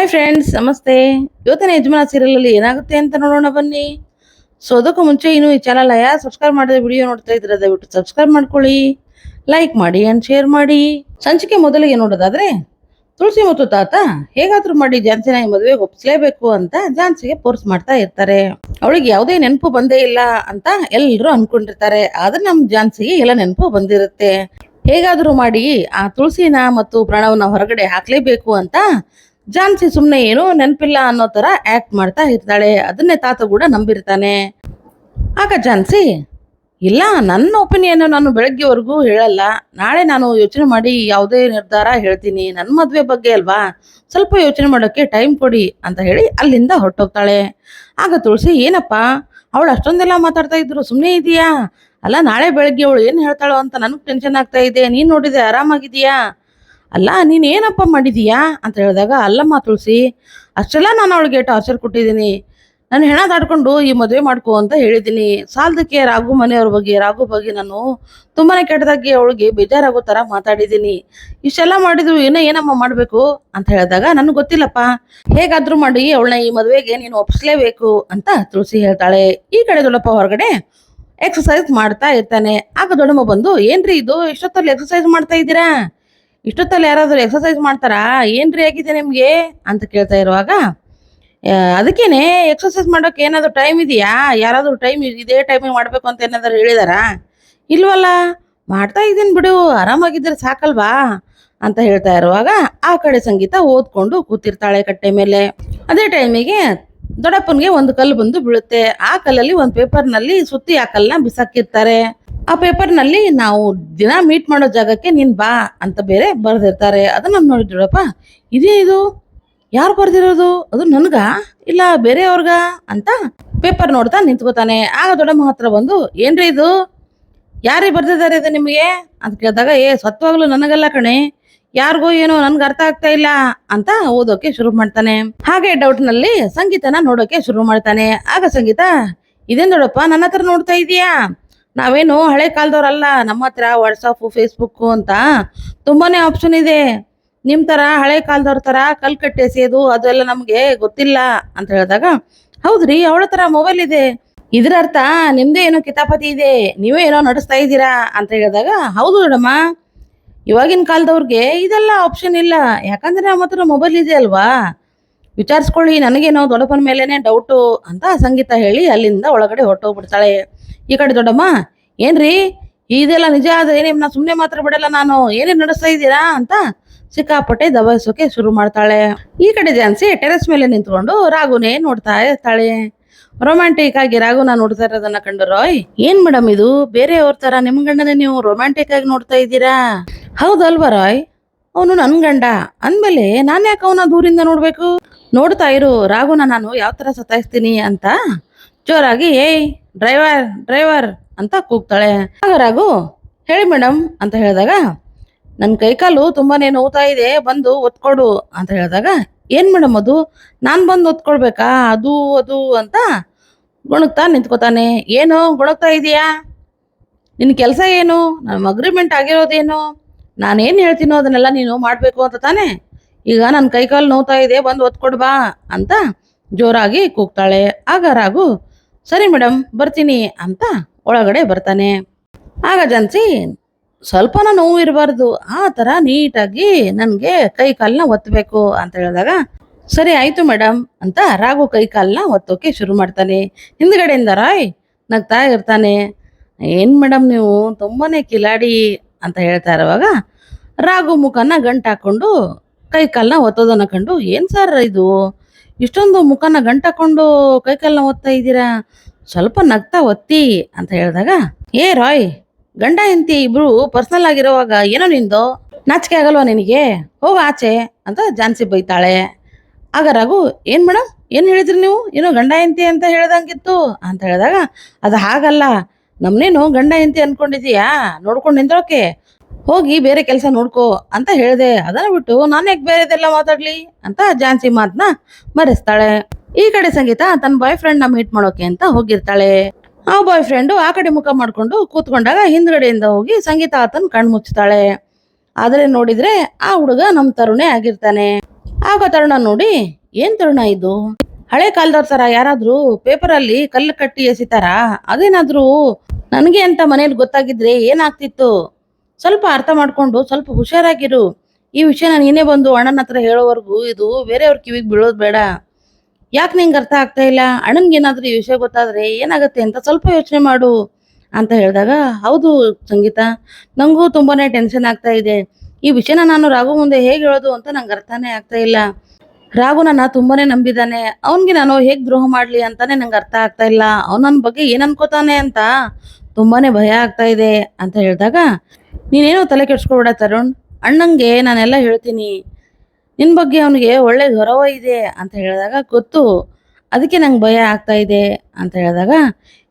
Hi friends, ನಮಸ್ತೆ. ಇವತ್ತಿನ ಯಜಮಾನ ಸೀರಿಯಲ್ ಅಲ್ಲಿ ಏನಾಗುತ್ತೆ ಅಂತ ನೋಡೋಣ ಬನ್ನಿ. ಸೊ ಅದಕ್ಕೂ ಮುಂಚೆ ಇನ್ನು ಈ ಚಾನಲ್ ಯಾರು ಸಬ್ಸ್ಕ್ರೈಬ್ ಮಾಡಿದ್ರೆ ವಿಡಿಯೋ ನೋಡ್ತಾ ಇದ್ರೆ ದಯವಿಟ್ಟು ಸಬ್ಸ್ಕ್ರೈಬ್ ಮಾಡ್ಕೊಳ್ಳಿ, ಲೈಕ್ ಮಾಡಿ ಅಂಡ್ ಶೇರ್ ಮಾಡಿ. ಸಂಚಿಕೆ ಮೊದಲಿಗೆ ನೋಡೋದಾದ್ರೆ, ತುಳಸಿ ಮತ್ತು ತಾತ ಹೇಗಾದ್ರೂ ಮಾಡಿ ಝಾನ್ಸಿನ ಈ ಮದುವೆಗೆ ಒಪ್ಪಿಸಲೇಬೇಕು ಅಂತ ಝಾನ್ಸಿಗೆ ಫೋರ್ಸ್ ಮಾಡ್ತಾ ಇರ್ತಾರೆ. ಅವಳಿಗೆ ಯಾವುದೇ ನೆನಪು ಬಂದೇ ಇಲ್ಲ ಅಂತ ಎಲ್ಲರೂ ಅನ್ಕೊಂಡಿರ್ತಾರೆ. ಆದ್ರೆ ನಮ್ ಝಾನ್ಸಿಗೆ ಎಲ್ಲ ನೆನಪು ಬಂದಿರುತ್ತೆ. ಹೇಗಾದ್ರೂ ಮಾಡಿ ಆ ತುಳಸಿನ ಮತ್ತು ಪ್ರಣವ್ನ ಹೊರಗಡೆ ಹಾಕ್ಲೇಬೇಕು ಅಂತ ಝಾನ್ಸಿ ಸುಮ್ನೆ ಏನೋ ನೆನಪಿಲ್ಲ ಅನ್ನೋ ತರ ಆಕ್ಟ್ ಮಾಡ್ತಾ ಇರ್ತಾಳೆ. ಅದನ್ನೇ ತಾತ ಕೂಡ ನಂಬಿರ್ತಾನೆ. ಆಗ ಝಾನ್ಸಿ, ಇಲ್ಲ, ನನ್ನ ಒಪಿನಿಯನ್ ನಾನು ಬೆಳಗ್ಗೆವರೆಗೂ ಹೇಳಲ್ಲ, ನಾಳೆ ನಾನು ಯೋಚನೆ ಮಾಡಿ ಯಾವುದೇ ನಿರ್ಧಾರ ಹೇಳ್ತೀನಿ, ನನ್ನ ಮದ್ವೆ ಬಗ್ಗೆ ಅಲ್ವಾ, ಸ್ವಲ್ಪ ಯೋಚನೆ ಮಾಡೋಕ್ಕೆ ಟೈಮ್ ಕೊಡಿ ಅಂತ ಹೇಳಿ ಅಲ್ಲಿಂದ ಹೊರಟೋಗ್ತಾಳೆ. ಆಗ ತುಳಸಿ, ಏನಪ್ಪ ಅವಳು ಅಷ್ಟೊಂದೆಲ್ಲ ಮಾತಾಡ್ತಾ ಇದ್ರು, ಸುಮ್ಮನೆ ಇದೆಯಾ? ಅಲ್ಲ, ನಾಳೆ ಬೆಳಗ್ಗೆ ಅವಳು ಏನು ಹೇಳ್ತಾಳೋ ಅಂತ ನನಗೆ ಟೆನ್ಷನ್ ಆಗ್ತಾ ಇದೆ, ನೀನು ನೋಡಿದೆ ಆರಾಮಾಗಿದೆಯಾ? ಅಲ್ಲ, ನೀನು ಏನಪ್ಪ ಮಾಡಿದೀಯಾ ಅಂತ ಹೇಳಿದಾಗ, ಅಲ್ಲಮ್ಮ ತುಳಸಿ, ಅಷ್ಟೆಲ್ಲ ನಾನು ಅವಳಿಗೆ ಟಾರ್ಚರ್ ಕೊಟ್ಟಿದ್ದೀನಿ, ನಾನು ಹೆಣ ದಾಡ್ಕೊಂಡು ಈ ಮದುವೆ ಮಾಡ್ಕೋ ಅಂತ ಹೇಳಿದ್ದೀನಿ. ಸಾಲದಕ್ಕೆ ರಾಘು ರಾಘು ಬಗ್ಗೆ ನಾನು ತುಂಬಾನೇ ಕೆಟ್ಟದಾಗಿ ಅವಳಿಗೆ ಬೇಜಾರಾಗೋ ಥರ ಮಾತಾಡಿದ್ದೀನಿ. ಇಷ್ಟೆಲ್ಲ ಮಾಡಿದ್ರು ಏನಮ್ಮ ಮಾಡಬೇಕು ಅಂತ ಹೇಳಿದಾಗ, ನನಗೆ ಗೊತ್ತಿಲ್ಲಪ್ಪ, ಹೇಗಾದ್ರೂ ಮಾಡಿ ಅವಳನ್ನ ಈ ಮದುವೆಗೆ ನೀನು ಒಪ್ಪಿಸ್ಲೇಬೇಕು ಅಂತ ತುಳಸಿ ಹೇಳ್ತಾಳೆ. ಈ ಕಡೆ ದೊಡ್ಡಪ್ಪ ಹೊರಗಡೆ ಎಕ್ಸಸೈಸ್ ಮಾಡ್ತಾ ಇರ್ತಾನೆ. ಆಗ ದೊಡ್ಡಮ್ಮ ಬಂದು, ಏನ್ರಿ ಇದು, ಇಷ್ಟೊತ್ತಲ್ಲಿ ಎಕ್ಸಸೈಸ್ ಮಾಡ್ತಾ ಇದ್ದೀರಾ? ಇಷ್ಟೊತ್ತಲ್ಲಿ ಯಾರಾದರೂ ಎಕ್ಸಸೈಸ್ ಮಾಡ್ತಾರಾ? ಏನ್ರಿ ಆಗಿದೆ ನಿಮಗೆ ಅಂತ ಕೇಳ್ತಾ ಇರುವಾಗ, ಅದಕ್ಕೇನೆ ಎಕ್ಸಸೈಸ್ ಮಾಡೋಕೆ ಏನಾದರೂ ಟೈಮ್ ಇದೆಯಾ? ಯಾರಾದರೂ ಇದೇ ಟೈಮಿಗೆ ಮಾಡಬೇಕು ಅಂತ ಏನಾದರೂ ಹೇಳಿದಾರಾ? ಇಲ್ವಲ್ಲ, ಮಾಡ್ತಾ ಇದ್ದೀನಿ ಬಿಡು, ಆರಾಮಾಗಿದ್ದರೆ ಸಾಕಲ್ವಾ ಅಂತ ಹೇಳ್ತಾ ಇರುವಾಗ ಆ ಕಡೆ ಸಂಗೀತ ಓದ್ಕೊಂಡು ಕೂತಿರ್ತಾಳೆ ಕಟ್ಟೆ ಮೇಲೆ. ಅದೇ ಟೈಮಿಗೆ ದೊಡ್ಡಪ್ಪನಿಗೆ ಒಂದು ಕಲ್ಲು ಬಂದು ಬೀಳುತ್ತೆ. ಆ ಕಲ್ಲಲ್ಲಿ ಒಂದು ಪೇಪರ್ನಲ್ಲಿ ಸುತ್ತಿ ಆ ಕಲ್ಲನ್ನ ಬಿಸಾಕಿರ್ತಾರೆ. ಆ ಪೇಪರ್ನಲ್ಲಿ, ನಾವು ದಿನ ಮೀಟ್ ಮಾಡೋ ಜಾಗಕ್ಕೆ ನೀನ್ ಬಾ ಅಂತ ಬೇರೆ ಬರೆದಿರ್ತಾರೆ. ಅದನ್ನ ನೋಡಿ ದೊಡ್ಡಪ್ಪ, ಇದು ಯಾರು ಬರ್ದಿರೋದು? ಅದು ನನ್ಗ ಇಲ್ಲ ಬೇರೆಯವ್ರಿಗ ಅಂತ ಪೇಪರ್ ನೋಡ್ತಾ ನಿಂತ್ಕೋತಾನೆ. ಆಗ ದೊಡ್ಡಮ್ಮ ಹತ್ರ ಬಂದು, ಏನ್ರಿ ಇದು, ಯಾರೇ ಬರ್ದಿದ್ದಾರೆ ಇದು ನಿಮಗೆ ಅಂತ ಕೇಳಿದಾಗ, ಸತ್ವಾಗ್ಲು ನನಗಲ್ಲ ಕಣೆ, ಯಾರಿಗೋ ಏನೋ ನನ್ಗೆ ಅರ್ಥ ಆಗ್ತಾ ಇಲ್ಲ ಅಂತ ಓದೋಕೆ ಶುರು ಮಾಡ್ತಾನೆ. ಹಾಗೆ ಡೌಟ್ ನಲ್ಲಿ ಸಂಗೀತನ ನೋಡೋಕೆ ಶುರು ಮಾಡ್ತಾನೆ. ಆಗ ಸಂಗೀತ, ಇದೇನ್ ದೊಡ್ಡಪ್ಪ ನನ್ನ ಹತ್ರ ನೋಡ್ತಾ ಇದೀಯಾ? ನಾವೇನು ಹಳೆ ಕಾಲದವ್ರಲ್ಲ, ನಮ್ಮ ಹತ್ರ ವಾಟ್ಸಪ್, ಫೇಸ್ಬುಕ್ ಅಂತ ತುಂಬಾನೇ ಆಪ್ಷನ್ ಇದೆ. ನಿಮ್ ತರ ಹಳೆ ಕಾಲದವ್ರ ತರ ಕಲ್ ಕಟ್ಟೆ ಎಸೆಯೋದು ಅದೆಲ್ಲ ನಮ್ಗೆ ಗೊತ್ತಿಲ್ಲ ಅಂತ ಹೇಳಿದಾಗ, ಹೌದ್ರಿ, ಅವಳ ತರ ಮೊಬೈಲ್ ಇದೆ, ಇದ್ರ ಅರ್ಥ ನಿಮ್ದೇ ಏನೋ ಕಿತಾಪತಿ ಇದೆ, ನೀವೇ ಏನೋ ನಡೆಸ್ತಾ ಇದ್ದೀರಾ ಅಂತ ಹೇಳಿದಾಗ, ಹೌದು ದೊಡ್ಡಮ್ಮ, ಇವಾಗಿನ ಕಾಲದವ್ರಿಗೆ ಇದೆಲ್ಲ ಆಪ್ಷನ್ ಇಲ್ಲ, ಯಾಕಂದ್ರೆ ನಮ್ಮ ಹತ್ರ ಮೊಬೈಲ್ ಇದೆ ಅಲ್ವಾ, ವಿಚಾರಿಸ್ಕೊಳ್ಳಿ, ನನಗೇನೋ ದೊಡ್ಡಪ್ಪನ ಮೇಲೇನೆ ಡೌಟು ಅಂತ ಸಂಗೀತ ಹೇಳಿ ಅಲ್ಲಿಂದ ಒಳಗಡೆ ಹೊರಟೋಗ್ಬಿಡ್ತಾಳೆ. ಈ ಕಡೆ ದೊಡ್ಡಮ್ಮ, ಏನ್ರಿ ಇದೆಲ್ಲ ನಿಜ ಆದ್ರೆ ನಿಮ್ನ ಸುಮ್ಮನೆ ಮಾತ್ರ ಬಿಡಲ್ಲ ನಾನು, ಏನೇನು ನಡೆಸ್ತಾ ಇದ್ದೀರಾ ಅಂತ ಸಿಕ್ಕಾಪಟ್ಟೆ ದಬಾಯಿಸೋಕೆ ಶುರು ಮಾಡ್ತಾಳೆ. ಈ ಕಡೆ ಝಾನ್ಸಿ ಟೆರೆಸ್ ಮೇಲೆ ನಿಂತ್ಕೊಂಡು ರಾಘುನೇ ನೋಡ್ತಾ ಇರ್ತಾಳೆ. ರೊಮ್ಯಾಂಟಿಕ್ ಆಗಿ ರಾಘುನ ನೋಡ್ತಾ ಇರೋದನ್ನ ಕಂಡು ರಾಯ್, ಏನ್ ಮೇಡಮ್ ಇದು, ಬೇರೆಯವ್ರ ತರ ನಿಮ್ ಗಂಡನೇ ನೀವು ರೊಮ್ಯಾಂಟಿಕ್ ಆಗಿ ನೋಡ್ತಾ ಇದ್ದೀರಾ? ಹೌದಲ್ವಾ ರಾಯ್, ಅವನು ನನ್ ಗಂಡ ಅಂದ್ಮೇಲೆ ನಾನ್ ಯಾಕೆ ಅವನ ದೂರಿಂದ ನೋಡ್ಬೇಕು? ನೋಡ್ತಾ ಇರು ರಾಘುನ ನಾನು ಯಾವ ತರ ಸತಾಯಿಸ್ತೀನಿ ಅಂತ ಜೋರಾಗಿ, ಡ್ರೈವರ್ ಡ್ರೈವರ್ ಅಂತ ಕೂಗ್ತಾಳೆ. ಆಗ ರಾಘು, ಹೇಳಿ ಮೇಡಮ್ ಅಂತ ಹೇಳಿದಾಗ, ನನ್ನ ಕೈಕಾಲು ತುಂಬಾನೇ ನೋವ್ತಾ ಇದೆ, ಬಂದು ಒತ್ಕೊಡು ಅಂತ ಹೇಳಿದಾಗ, ಏನ್ ಮೇಡಮ್ ಅದು, ನಾನ್ ಬಂದು ಒತ್ಕೊಳ್ಬೇಕಾ? ಅದು ಅದು ಅಂತ ಗುಣಗ್ತಾ ನಿಂತ್ಕೋತಾನೆ. ಏನು ಗುಣಗ್ತಾ ಇದೀಯಾ? ನಿನ್ ಕೆಲಸ ಏನು? ನಮ್ಮ ಅಗ್ರಿಮೆಂಟ್ ಆಗಿರೋದೇನು? ನಾನೇನು ಹೇಳ್ತೀನೋ ಅದನ್ನೆಲ್ಲ ನೀನು ಮಾಡಬೇಕು ಅಂತ ತಾನೆ? ಈಗ ನನ್ನ ಕೈಕಾಲು ನೋವ್ತಾ ಇದೆ, ಬಂದು ಒತ್ಕೊಡ್ ಬಾ ಅಂತ ಜೋರಾಗಿ ಕೂಗ್ತಾಳೆ. ಆಗ ರಾಘು, ಸರಿ ಮೇಡಮ್ ಬರ್ತೀನಿ ಅಂತ ಒಳಗಡೆ ಬರ್ತಾನೆ. ಆಗ ಝಾನ್ಸಿ, ಸ್ವಲ್ಪನ ನೋವು ಇರಬಾರ್ದು, ಆ ಥರ ನೀಟಾಗಿ ನನಗೆ ಕೈ ಕಾಲನ್ನ ಒತ್ತಬೇಕು ಅಂತ ಹೇಳಿದಾಗ, ಸರಿ ಆಯಿತು ಮೇಡಮ್ ಅಂತ ರಾಘು ಕೈ ಕಾಲನ್ನ ಒತ್ತೋಕೆ ಶುರು ಮಾಡ್ತಾನೆ. ಹಿಂದ್ಗಡೆಯಿಂದ ರಾಯ್ ನಗ್ತಾ ಇರ್ತಾನೆ. ಏನು ಮೇಡಮ್ ನೀವು ತುಂಬಾನೇ ಕಿಲಾಡಿ ಅಂತ ಹೇಳ್ತಾ ಇರುವಾಗ ರಾಘು ಮುಖನ ಗಂಟು ಹಾಕೊಂಡು ಕೈ ಕಾಲನ್ನ ಒತ್ತೋದನ್ನ ಕಂಡು, ಏನು ಸರ್ ಇದು, ಇಷ್ಟೊಂದು ಮುಖನ ಗಂಟು ಹಾಕೊಂಡು ಕೈ ಕಾಲನ್ನ ಒತ್ತಾ ಇದ್ದೀರಾ, ಸ್ವಲ್ಪ ನಗ್ತಾ ಒತ್ತಿ ಅಂತ ಹೇಳಿದಾಗ, ರಾಯ್, ಗಂಡ ಹೆಂಡತಿ ಇಬ್ರು ಪರ್ಸನಲ್ ಆಗಿರೋವಾಗ ಏನೋ ನಿಂದು ನಾಚಿಕೆ ಆಗಲ್ವಾ ನಿನಗೆ, ಹೋಗ ಆಚೆ ಅಂತ ಝಾನ್ಸಿ ಬೈತಾಳೆ. ಆಗ ರಾಘು, ಏನ್ ಮೇಡಮ್ ಏನ್ ಹೇಳಿದ್ರಿ ನೀವು, ಏನೋ ಗಂಡ ಹೆಂಡತಿ ಅಂತ ಹೇಳ್ದಂಗಿತ್ತು ಅಂತ ಹೇಳಿದಾಗ, ಅದು ಹಾಗಲ್ಲ, ನಮ್ನೇನು ಗಂಡ ಹೆಂಡತಿ ಅನ್ಕೊಂಡಿದೀಯಾ, ನೋಡ್ಕೊಂಡು ನಿಂದ್ರೋಕೆ, ಹೋಗಿ ಬೇರೆ ಕೆಲಸ ನೋಡ್ಕೋ ಅಂತ ಹೇಳಿದೆ, ಅದನ್ನ ಬಿಟ್ಟು ನಾನು ಯಾಕೆ ಬೇರೆದೆಲ್ಲ ಮಾತಾಡ್ಲಿ ಅಂತ ಝಾನ್ಸಿ ಮಾತನ್ನ ಮರೆಸ್ತಾಳೆ. ಈ ಕಡೆ ಸಂಗೀತ ತನ್ನ ಬಾಯ್ ಫ್ರೆಂಡ್ ನ ಮೀಟ್ ಮಾಡೋಕೆ ಅಂತ ಹೋಗಿರ್ತಾಳೆ. ಆ ಬಾಯ್ ಫ್ರೆಂಡು ಆ ಕಡೆ ಮುಖ ಮಾಡ್ಕೊಂಡು ಕೂತ್ಕೊಂಡಾಗ ಹಿಂದ್ಗಡೆಯಿಂದ ಹೋಗಿ ಸಂಗೀತ ಆತನ ಕಣ್ ಮುಚ್ತಾಳೆ. ಆದ್ರೆ ನೋಡಿದ್ರೆ ಆ ಹುಡುಗ ನಮ್ ತರುಣೇ ಆಗಿರ್ತಾನೆ. ಆಗ ತರುಣ ನೋಡಿ, ಏನ್ ತರುಣ ಇದು, ಹಳೆ ಕಾಲದವ್ರ ತರ ಯಾರಾದ್ರೂ ಪೇಪರಲ್ಲಿ ಕಲ್ಲು ಕಟ್ಟಿ ಎಸಿತಾರ, ಅದೇನಾದ್ರೂ ನನಗೆ ಅಂತ ಮನೇಲಿ ಗೊತ್ತಾಗಿದ್ರೆ ಏನಾಗ್ತಿತ್ತು, ಸ್ವಲ್ಪ ಅರ್ಥ ಮಾಡ್ಕೊಂಡು ಸ್ವಲ್ಪ ಹುಷಾರಾಗಿರು. ಈ ವಿಷಯನ ನೀನೇ ಬಂದು ಅಣ್ಣನ ಹತ್ರ ಹೇಳೋವರೆಗೂ ಇದು ಬೇರೆಯವ್ರ ಕಿವಿಗೆ ಬೀಳೋದು ಬೇಡ. ಯಾಕೆ ನಿಂಗೆ ಅರ್ಥ ಆಗ್ತಾ ಇಲ್ಲ, ಅಣ್ಣನ್ಗೆ ಏನಾದ್ರೂ ಈ ವಿಷಯ ಗೊತ್ತಾದ್ರೆ ಏನಾಗುತ್ತೆ ಅಂತ ಸ್ವಲ್ಪ ಯೋಚನೆ ಮಾಡು ಅಂತ ಹೇಳಿದಾಗ, ಹೌದು ಸಂಗೀತ, ನಂಗೂ ತುಂಬಾನೇ ಟೆನ್ಷನ್ ಆಗ್ತಾ ಇದೆ. ಈ ವಿಷಯನ ನಾನು ರಾಘು ಮುಂದೆ ಹೇಗೆ ಹೇಳೋದು ಅಂತ ನಂಗೆ ಅರ್ಥನೇ ಆಗ್ತಾ ಇಲ್ಲ. ರಾಘು ನನ್ನ ತುಂಬಾನೇ ನಂಬಿದ್ದಾನೆ, ಅವನ್ಗೆ ನಾನು ಹೇಗ್ ದ್ರೋಹ ಮಾಡ್ಲಿ ಅಂತಾನೆ ನಂಗೆ ಅರ್ಥ ಆಗ್ತಾ ಇಲ್ಲ. ಅವ್ನ ನನ್ನ ಬಗ್ಗೆ ಏನ್ ಅನ್ಕೋತಾನೆ ಅಂತ ತುಂಬಾನೇ ಭಯ ಆಗ್ತಾ ಇದೆ ಅಂತ ಹೇಳಿದಾಗ, ನೀನೇನೋ ತಲೆ ಕೆಡ್ಸ್ಕೊಬೇಡ ತರುಣ್, ಅಣ್ಣಂಗೆ ನಾನೆಲ್ಲ ಹೇಳ್ತೀನಿ, ನಿನ್ ಬಗ್ಗೆ ಅವನಿಗೆ ಒಳ್ಳೆ ಗೌರವ ಇದೆ ಅಂತ ಹೇಳಿದಾಗ, ಗೊತ್ತು, ಅದಕ್ಕೆ ನಂಗೆ ಭಯ ಆಗ್ತಾ ಇದೆ ಅಂತ ಹೇಳಿದಾಗ,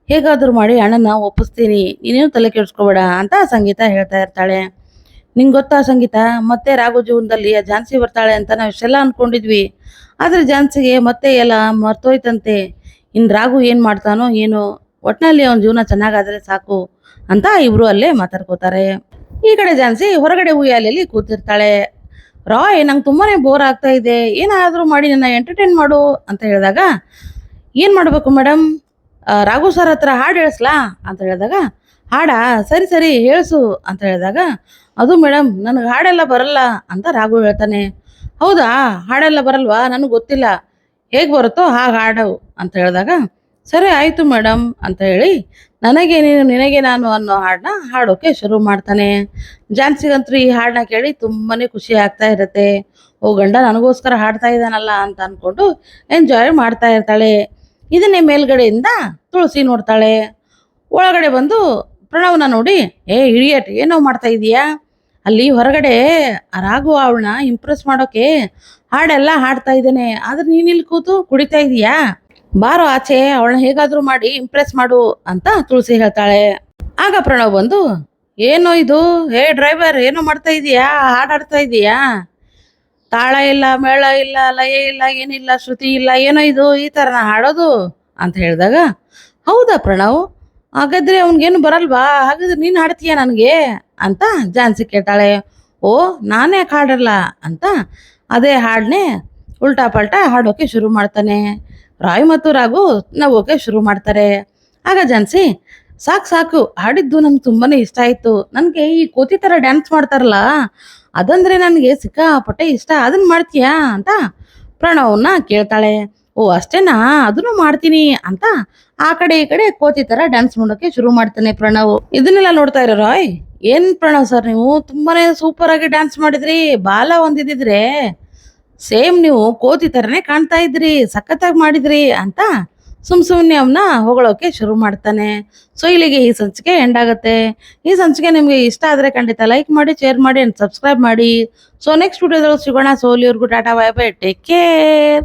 ಹೇಗಾದ್ರೂ ಮಾಡಿ ಅಣ್ಣನ ಒಪ್ಪಿಸ್ತೀನಿ, ನೀನೇನು ತಲೆ ಕೆಡ್ಸ್ಕೊಬೇಡ ಅಂತ ಸಂಗೀತ ಹೇಳ್ತಾ ಇರ್ತಾಳೆ. ನಿಂಗೆ ಗೊತ್ತಾ ಸಂಗೀತ, ಮತ್ತೆ ರಾಘು ಜೀವನದಲ್ಲಿ ಆ ಝಾನ್ಸಿ ಬರ್ತಾಳೆ ಅಂತ ನಾವು ಇಷ್ಟೆಲ್ಲ ಅನ್ಕೊಂಡಿದ್ವಿ, ಆದ್ರೆ ಝಾನ್ಸಿಗೆ ಮತ್ತೆ ಎಲ್ಲ ಮರ್ತೋಯ್ತಂತೆ. ಇನ್ ರಾಘು ಏನ್ ಮಾಡ್ತಾನೋ ಏನೋ, ಒಟ್ನಲ್ಲಿ ಅವನ ಜೀವನ ಚೆನ್ನಾಗಾದ್ರೆ ಸಾಕು ಅಂತ ಇಬ್ರು ಅಲ್ಲೇ ಮಾತಾಡ್ಕೋತಾರೆ. ಈ ಕಡೆ ಝಾನ್ಸಿ ಹೊರಗಡೆ ಉಯ್ಯಾಲೆಯಲ್ಲಿ ಕೂತಿರ್ತಾಳೆ. ರಾಯ್, ನಂಗೆ ತುಂಬಾನೇ ಬೋರ್ ಆಗ್ತಾ ಇದೆ, ಏನಾದ್ರೂ ಮಾಡಿ ನನ್ನ ಎಂಟರ್ಟೈನ್ ಮಾಡು ಅಂತ ಹೇಳಿದಾಗ, ಏನ್ ಮಾಡ್ಬೇಕು ಮೇಡಮ್, ರಾಘು ಸರ್ ಹತ್ರ ಹಾಡು ಹೇಳಿಸ್ಲಾ ಅಂತ ಹೇಳಿದಾಗ, ಹಾಡಾ, ಸರಿ ಸರಿ ಹೇಳ್ಸು ಅಂತ ಹೇಳಿದಾಗ, ಅದು ಮೇಡಮ್ ನನಗೆ ಹಾಡೆಲ್ಲ ಬರಲ್ಲ ಅಂತ ರಾಘು ಹೇಳ್ತಾನೆ. ಹೌದಾ, ಹಾಡೆಲ್ಲ ಬರಲ್ವಾ, ನನಗೆ ಗೊತ್ತಿಲ್ಲ, ಹೇಗೆ ಬರುತ್ತೋ ಹಾಗೆ ಹಾಡು ಅಂತ ಹೇಳಿದಾಗ, ಸರಿ ಆಯ್ತು ಮೇಡಮ್ ಅಂತ ಹೇಳಿ ನನಗೆ ನೀನು ನಿನಗೆ ನಾನು ಅನ್ನೋ ಹಾಡನ್ನ ಹಾಡೋಕೆ ಶುರು ಮಾಡ್ತಾನೆ. ಝಾನ್ಸಿಗಂತೂ ಈ ಹಾಡನ್ನ ಕೇಳಿ ತುಂಬಾನೇ ಖುಷಿ ಆಗ್ತಾ ಇರುತ್ತೆ. ಓ ಗಂಡ ನನಗೋಸ್ಕರ ಹಾಡ್ತಾ ಇದ್ದಾನಲ್ಲ ಅಂತ ಅನ್ಕೊಂಡು ಎಂಜಾಯ್ ಮಾಡ್ತಾ ಇರ್ತಾಳೆ. ಇದನ್ನೇ ಮೇಲ್ಗಡೆಯಿಂದ ತುಳಸಿ ನೋಡ್ತಾಳೆ. ಒಳಗಡೆ ಬಂದು ಪ್ರಣವ್ನ ನೋಡಿ, ಏ ಇಡಿಯಟ್, ಏನೋ ಮಾಡ್ತಾ ಇದೀಯಾ, ಅಲ್ಲಿ ಹೊರಗಡೆ ರಾಘು ಅವಳನ್ನ ಇಂಪ್ರೆಸ್ ಮಾಡೋಕೆ ಹಾಡೆಲ್ಲ ಹಾಡ್ತಾ ಇದ್ದೇನೆ, ಆದ್ರೆ ನೀನ್ ಇಲ್ಲಿ ಕೂತು ಕುಡಿತಾ ಇದೀಯಾ, ಬಾರೋ ಆಚೆ, ಅವಳನ್ನ ಹೇಗಾದ್ರೂ ಮಾಡಿ ಇಂಪ್ರೆಸ್ ಮಾಡು ಅಂತ ತುಳಸಿ ಹೇಳ್ತಾಳೆ. ಆಗ ಪ್ರಣವ್ ಬಂದು, ಏನೋ ಇದು, ಹೇ ಡ್ರೈವರ್, ಏನೋ ಮಾಡ್ತಾ ಇದೀಯಾ, ಹಾಡಾಡ್ತಾ ಇದೀಯಾ, ತಾಳ ಇಲ್ಲ, ಮೇಳ ಇಲ್ಲ, ಲಯ ಇಲ್ಲ, ಏನಿಲ್ಲ, ಶ್ರುತಿ ಇಲ್ಲ, ಏನೋ ಇದು ಈ ಥರನ ಹಾಡೋದು ಅಂತ ಹೇಳಿದಾಗ, ಹೌದಾ ಪ್ರಣವ್, ಹಾಗಾದ್ರೆ ಅವನ್ಗೇನು ಬರಲ್ವಾ, ಹಾಗಾದ್ರೆ ನೀನು ಹಾಡ್ತೀಯ ನನಗೆ ಅಂತ ಝಾನ್ಸಿ ಕೇಳ್ತಾಳೆ. ಓ ನಾನೇ ಯಾಕೆ ಹಾಡಲ್ಲ ಅಂತ ಅದೇ ಹಾಡನ್ನೇ ಉಲ್ಟಾ ಪಲ್ಟಾ ಹಾಡೋಕೆ ಶುರು ಮಾಡ್ತಾನೆ. ರಾಯ್ ಮತ್ತು ರಾಘು ನಗೋಕೆ ಶುರು ಮಾಡ್ತಾರೆ. ಆಗ ಝಾನ್ಸಿ, ಸಾಕು ಸಾಕು, ಹಾಡಿದ್ದು ನಂಗೆ ತುಂಬಾನೇ ಇಷ್ಟ ಆಯ್ತು, ನನಗೆ ಈ ಕೋತಿ ಥರ ಡ್ಯಾನ್ಸ್ ಮಾಡ್ತಾರಲ್ಲ ಅದಂದ್ರೆ ನನಗೆ ಸಿಕ್ಕಾಪಟ್ಟೆ ಇಷ್ಟ, ಅದನ್ನ ಮಾಡ್ತೀಯಾ ಅಂತ ಪ್ರಣವ್ನ ಕೇಳ್ತಾಳೆ. ಓ ಅಷ್ಟೇನಾ, ಅದನ್ನು ಮಾಡ್ತೀನಿ ಅಂತ ಆ ಕಡೆ ಈ ಕಡೆ ಕೋತಿ ತರ ಡ್ಯಾನ್ಸ್ ಮಾಡೋಕೆ ಶುರು ಮಾಡ್ತಾನೆ ಪ್ರಣವ್. ಇದನ್ನೆಲ್ಲ ನೋಡ್ತಾ ಇರೋ ರಾಯ್, ಏನ್ ಪ್ರಣವ್ ಸರ್, ನೀವು ತುಂಬಾನೇ ಸೂಪರ್ ಆಗಿ ಡ್ಯಾನ್ಸ್ ಮಾಡಿದ್ರಿ, ಬಾಲ ಒಂದಿದ್ರೆ ಸೇಮ್ ನೀವು ಕೋತಿ ತರನೇ ಕಾಣ್ತಾ ಇದ್ರಿ, ಸಖತ್ತಾಗಿ ಮಾಡಿದ್ರಿ ಅಂತ ಸುಮ್ನೆ ಅವನ್ನ ಹೊಗಳೋಕೆ ಶುರು ಮಾಡ್ತಾನೆ. ಸೊ ಇಲ್ಲಿಗೆ ಈ ಸಂಚಿಕೆ ಎಂಡ್ ಆಗುತ್ತೆ. ಈ ಸಂಚಿಕೆ ನಿಮ್ಗೆ ಇಷ್ಟ ಆದ್ರೆ ಖಂಡಿತ ಲೈಕ್ ಮಾಡಿ, ಶೇರ್ ಮಾಡಿ ಅಂಡ್ ಸಬ್ಸ್ಕ್ರೈಬ್ ಮಾಡಿ. ಸೊ ನೆಕ್ಸ್ಟ್ ವಿಡಿಯೋದಲ್ಲಿ ಸಿಗೋಣ. ಸೊ ಅಲ್ಲಿವರೆಗೂ Tata, bye bye, take care.